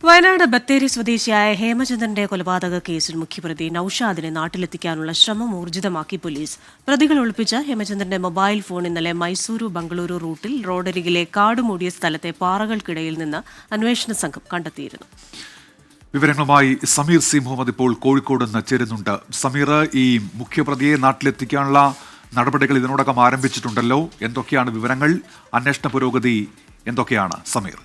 വയനാട് ബത്തേരി സ്വദേശിയായ ഹേമചന്ദ്രന്റെ കൊലപാതക കേസിൽ മുഖ്യപ്രതി നൌഷാദിനെ നാട്ടിലെത്തിക്കാനുള്ള ശ്രമം ഊർജിതമാക്കി പോലീസ്. പ്രതികൾ ഒളിപ്പിച്ച ഹേമചന്ദ്രന്റെ മൊബൈൽ ഫോൺ ഇന്നലെ മൈസൂരു ബംഗളൂരു റൂട്ടിൽ റോഡരികിലെ കാടുമൂടിയ സ്ഥലത്തെ പാറകൾക്കിടയിൽ നിന്ന് അന്വേഷണ സംഘം കണ്ടെത്തിയിരുന്നു. വിവരങ്ങളുമായി സമീർ സി മുഹമ്മദ് ഇപ്പോൾ കോഴിക്കോട് നിന്ന് ചേരുന്നുണ്ട്. സമീർ, ഈ മുഖ്യപ്രതിയെ നാട്ടിലെത്തിക്കാനുള്ള നടപടികൾ ഇതിനോടകം ആരംഭിച്ചിട്ടുണ്ടല്ലോ. എന്തൊക്കെയാണ് വിവരങ്ങൾ? അന്വേഷണ പുരോഗതി എന്തൊക്കെയാണ് Sameer?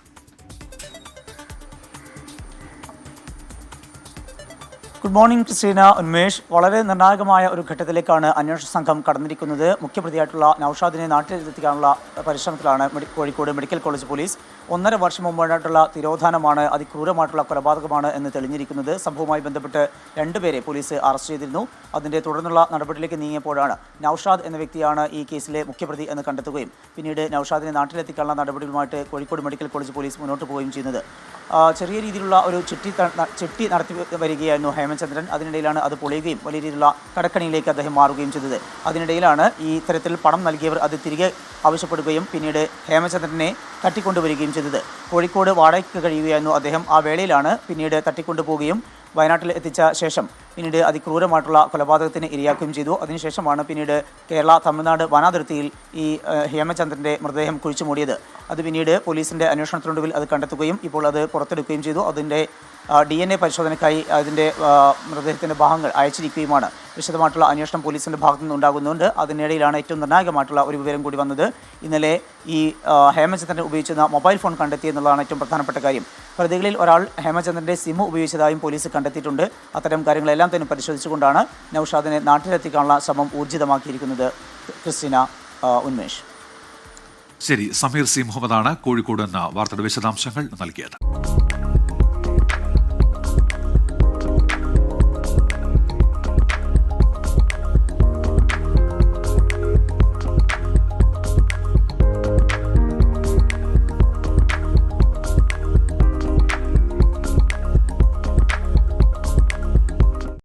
Good morning Christina, Unmesh. വളരെ നിർണായകമായ ഒരു ഘട്ടത്തിലേക്കാണ് അന്വേഷണ സംഘം കടന്നിരിക്കുന്നത്. മുഖ്യപ്രതിയായിട്ടുള്ള നൌഷാദിനെ നാട്ടിലെത്തിക്കാനുള്ള പരിശ്രമത്തിലാണ് കോഴിക്കോട് മെഡിക്കൽ കോളേജ് പോലീസ്. 1.5 വർഷം മുമ്പായിട്ടുള്ള തിരോധാനമാണ്, അതിക്രൂരമായിട്ടുള്ള കൊലപാതകമാണ് എന്ന് തെളിഞ്ഞിരിക്കുന്നത്. സംഭവവുമായി ബന്ധപ്പെട്ട് 2 പേരെ പോലീസ് അറസ്റ്റ് ചെയ്തിരുന്നു. അതിൻ്റെ തുടർന്നുള്ള നടപടിയിലേക്ക് നീങ്ങിയപ്പോഴാണ് നൌഷാദ് എന്ന വ്യക്തിയാണ് ഈ കേസിലെ മുഖ്യപ്രതി എന്ന് കണ്ടെത്തുകയും പിന്നീട് നൌഷാദിനെ നാട്ടിലെത്തിക്കാനുള്ള നടപടികളുമായിട്ട് കോഴിക്കോട് മെഡിക്കൽ കോളേജ് പോലീസ് മുന്നോട്ട് പോവുകയും ചെയ്യുന്നത്. ചെറിയ രീതിയിലുള്ള ഒരു ചിട്ടി നടത്തി വരികയായിരുന്നു ഹേമചന്ദ്രൻ. അതിനിടയിലാണ് അത് പൊളിയുകയും വലിയ രീതിയിലുള്ള കടക്കണിയിലേക്ക് അദ്ദേഹം മാറുകയും ചെയ്തത്. അതിനിടയിലാണ് ഈ ഇത്തരത്തിൽ പണം നൽകിയവർ അത് തിരികെ ആവശ്യപ്പെടുകയും പിന്നീട് ഹേമചന്ദ്രനെ തട്ടിക്കൊണ്ടുവരികയും ചെയ്തത്. കോഴിക്കോട് വാടകയ്ക്ക് കഴിയുകയായിരുന്നു അദ്ദേഹം. ആ വേളയിലാണ് പിന്നീട് തട്ടിക്കൊണ്ടുപോവുകയും വയനാട്ടിൽ എത്തിച്ച ശേഷം പിന്നീട് അതിക്രൂരമായിട്ടുള്ള കൊലപാതകത്തിന് ഇരയാക്കുകയും ചെയ്തു. അതിനുശേഷമാണ് പിന്നീട് കേരള തമിഴ്നാട് വനാതിർത്തിയിൽ ഈ ഹേമചന്ദ്രൻ്റെ മൃതദേഹം കുഴിച്ചു മൂടിയത്. അത് പിന്നീട് പോലീസിൻ്റെ അന്വേഷണത്തിനൊടുവിൽ അത് കണ്ടെത്തുകയും ഇപ്പോൾ അത് പുറത്തെടുക്കുകയും ചെയ്തു. അതിൻ്റെ DNA പരിശോധനയ്ക്കായി അതിൻ്റെ മൃതദേഹത്തിൻ്റെ ഭാഗങ്ങൾ അയച്ചിരിക്കുകയുമാണ്. വിശദമായിട്ടുള്ള അന്വേഷണം പോലീസിൻ്റെ ഭാഗത്തു നിന്ന് ഉണ്ടാകുന്നുണ്ട്. അതിനിടയിലാണ് ഏറ്റവും നിർണായകമായിട്ടുള്ള ഒരു വിവരം കൂടി വന്നത്. ഇന്നലെ ഈ ഹേമചന്ദ്രൻ ഉപയോഗിച്ചിരുന്ന മൊബൈൽ ഫോൺ കണ്ടെത്തിയെന്നുള്ളതാണ് ഏറ്റവും പ്രധാനപ്പെട്ട കാര്യം. പ്രതികളിൽ ഒരാൾ ഹേമചന്ദ്രൻ്റെ സിം ഉപയോഗിച്ചതായും പോലീസ് കണ്ടെത്തിയിട്ടുണ്ട്. അത്തരം കാര്യങ്ങളെല്ലാം തന്നെ പരിശോധിച്ചുകൊണ്ടാണ് നൌഷാദിനെ നാട്ടിലെത്തിക്കാനുള്ള ശ്രമം ഊർജിതമാക്കിയിരിക്കുന്നത്. ക്രിസ്റ്റീന, ഉന്മേഷ്. ശരി, സമീർ സി മുഹമ്മദാണ് കോഴിക്കോട് നിന്ന് വാർത്തയുടെ വിശദാംശങ്ങൾ നൽകിയത്.